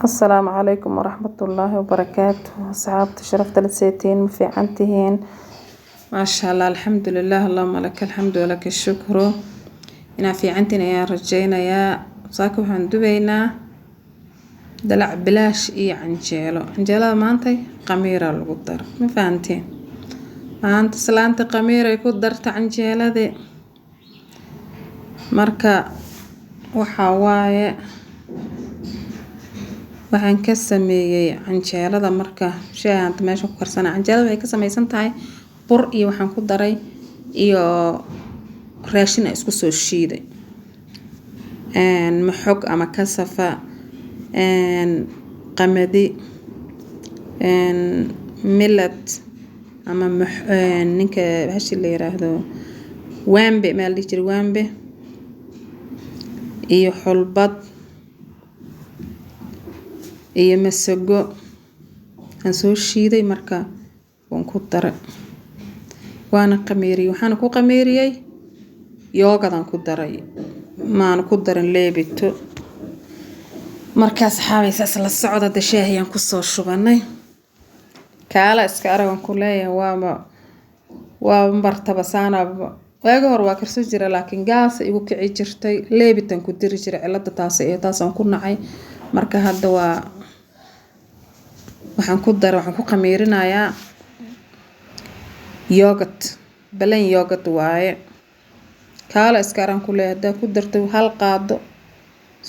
السلام عليكم ورحمة الله وبركاته. أصحابتي شرفت لسيتين في عنتهين ما شاء الله، الحمد لله، اللهم لك الحمد ولك الشكر. إنا في عنتنا يا رجينا يا صاكو هندبينا دلع بلاش عنجيلة ما أنتي قميرة القدر ما فهمتين ما أنت سلانت قميرة يقدرت عنجيلة دي مركا وحواية waxaan ka sameeyay canjeelada marka shay aan meesha ku karsana canjeelada waxay ka samaysan tahay bur iyo waxaan ku daray iyo raashin isku soo shiiday maxog ama kasafa qamadi millet ama ninka hashi la yiraahdo waambe meel la jiro waambe iyo xulbad iyo masago aan soo shiiday marka waan ku daray waana qamiiriyay waxaan ku qamiiriyay yoogadan ku daray maan ku darin leebito markaas xaabaysaas la socda dashaahiyaan ku soo shubanay kaala iska aragan ku leeyahay waa martaba saanaba waaga hor waa karso jira laakiin gaas igu kici jirtay leebitan ku diri jiray cilada taas aan ku nacay marka hadda waxaan ku qamiirinayaa yogurt balan yogurt waaye kaala iska aran ku leeyahay ku dartay hal qaado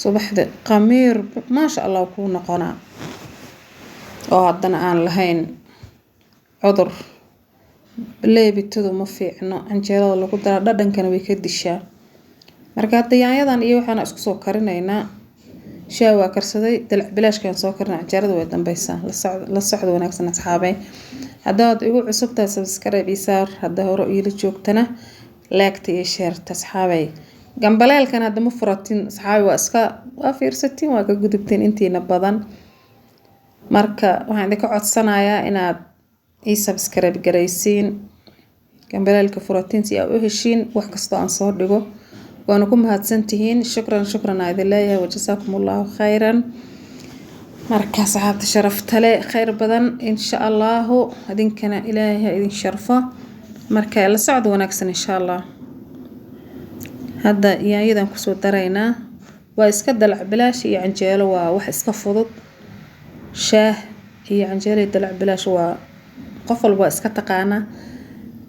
subaxda qamiir ma sha Allah ku noqona oo haddana aan lahayn cudur leebitadu ma fiicno canjeelada lagu daro dhadhankana way ka dishaa marka hadda yaanyadan iyo waxaan isku soo karinaynaa shay waa karsaday dalac bilaashkan soo karnaa canjeelada way dambaysaa la socdo wanaagsan asxaabay haddaad igu cusubtahay subscribe isaar hadda hore ila joogtana like iyo share asxaabay gambaleelkan hadda ma furatin asxaabay waa fiirsatiin waa ka gudubteen intiina badan marka waxaan idinka codsanayaa inaad ii subscribe garaysiin gambaleelka furatin si aad u heshiin wax kasta aan soo dhigo waana ku mahadsantihiin shukran aad leeyahay wajazaakumullahu khayran marka saxaabta sharafta leh khayr badan insha Allah idinkana ilaahay idin sharfo marka la socdo wanaagsan insha Allah hadda yaanyadan ku soo daraynaa waa iska dalac bilaash iyo canjeelo waa wax iska fudud shaah iyo canjeelo dalac bilaash waa qof walba iska taqaana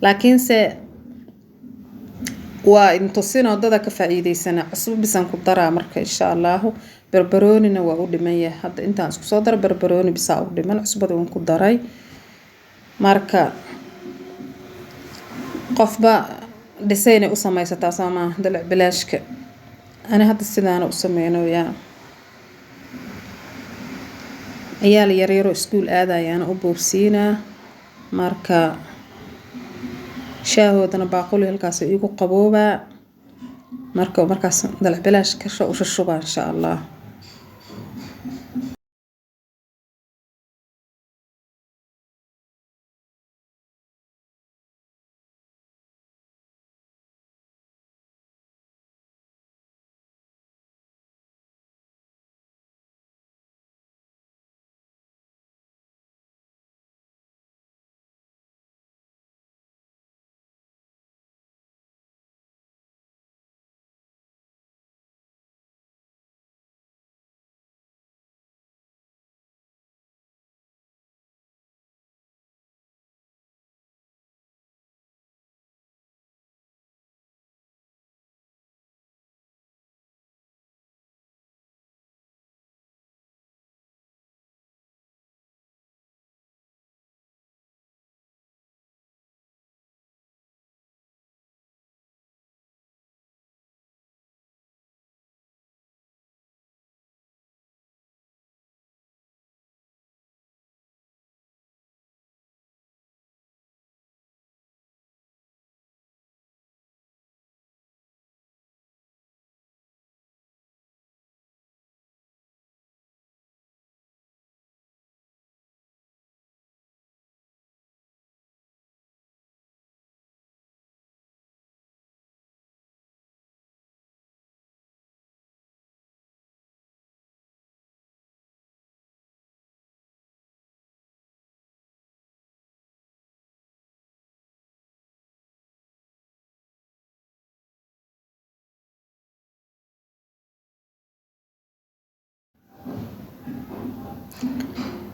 laakiin se waa inta sino dada ka faa'iideysana cusub bisan ku daraa marka insha Allah barbaroonina waa u dhiman yahay hadda intaan isku soo dar barbarooni bisa u dhiman cusbada waan ku daray marka qofba dhisayna u samaysataa sama dalac bilaashka ana hadda sidaan u sameeynayaa ayaa yaryaro iskuul aadayaan u boobsiinaa marka shaahoodana baaquli halkaas igu qabooba markaas dalac bilaash ka soo shubaa insha Allah.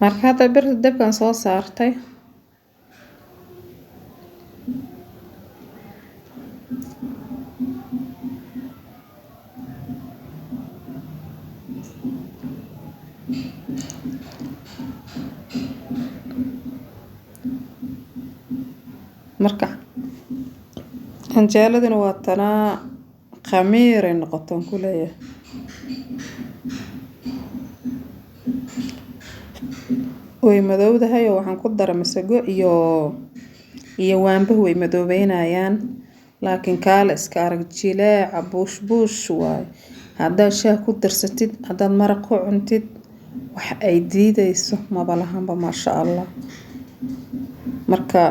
marka hadda birta dabkan soo saartay marka canjeeladina waa tanaa khamiir ay noqotaan ku leeyahay way madowdahay oo waxaan ku daray masago iyo waanba way madoobeynayaan laakiin kaala iska arag jileeca buush waay haddaad shaah ku darsatid haddaad maraq ku cuntid wax ay diidayso maba lahanba maasha allah marka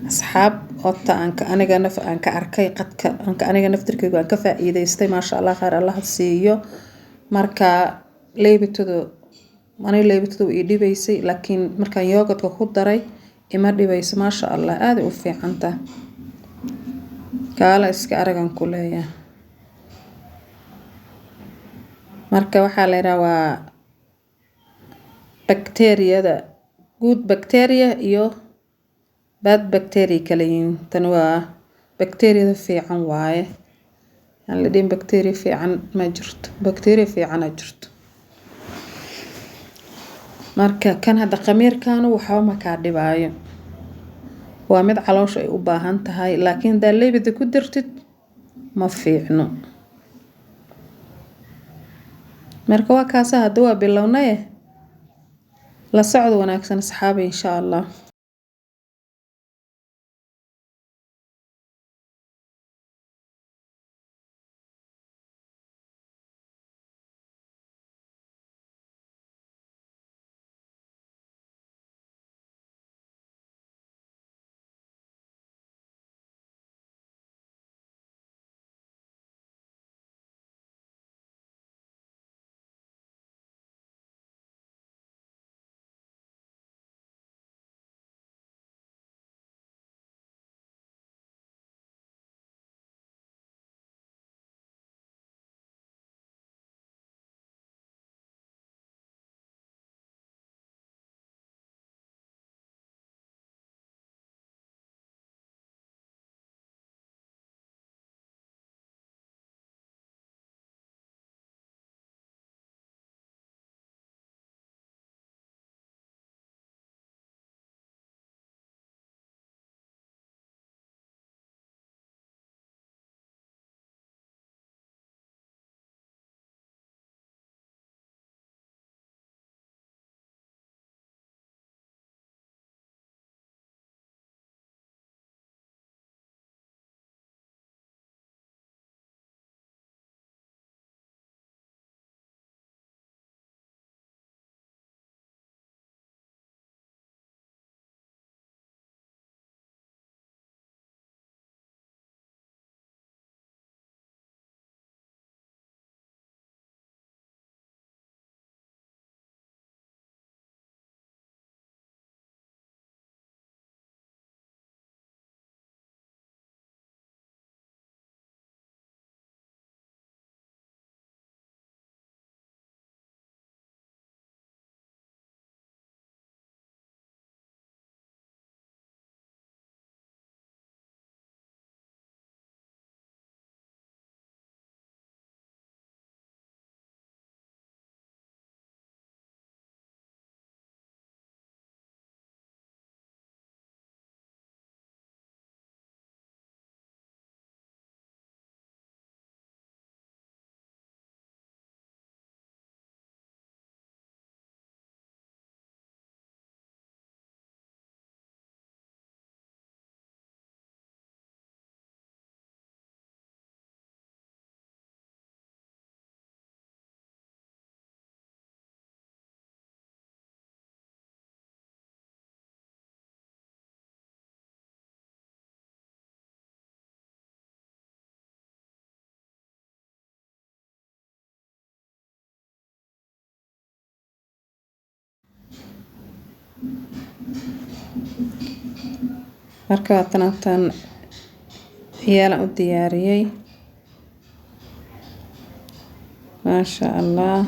asxaab ota aan ka arkay qadka aniga naftirkeyga aan ka faa'iidaystay maasha allah khayr allah siiyo marka leebitadu ii dhibaysay laakiin markaan yoogadka ku daray ima dhibayso maasha allah aad u fiicantaa kaala iska aragan ku leeyahay marka waxaa la yiraahdaa waa bakteeriyada good bacteria iyo bad bacteria kala yihiin tan waa bakteeriyada fiican waaye aan la dhihin bakteeriya fiican ma jirto bakteeriya fiican jirto marka kan hadda khamiirkan waxba ma ka dhibaayo waa mid caloosha ay u baahan tahay laakiin hadaa leebida ku dartid ma fiicno marka waa kaasa hadda waa bilownay la socod wanaagsan asxaabi insha allah marka tan ciyaalan u diyaariyay maasha allah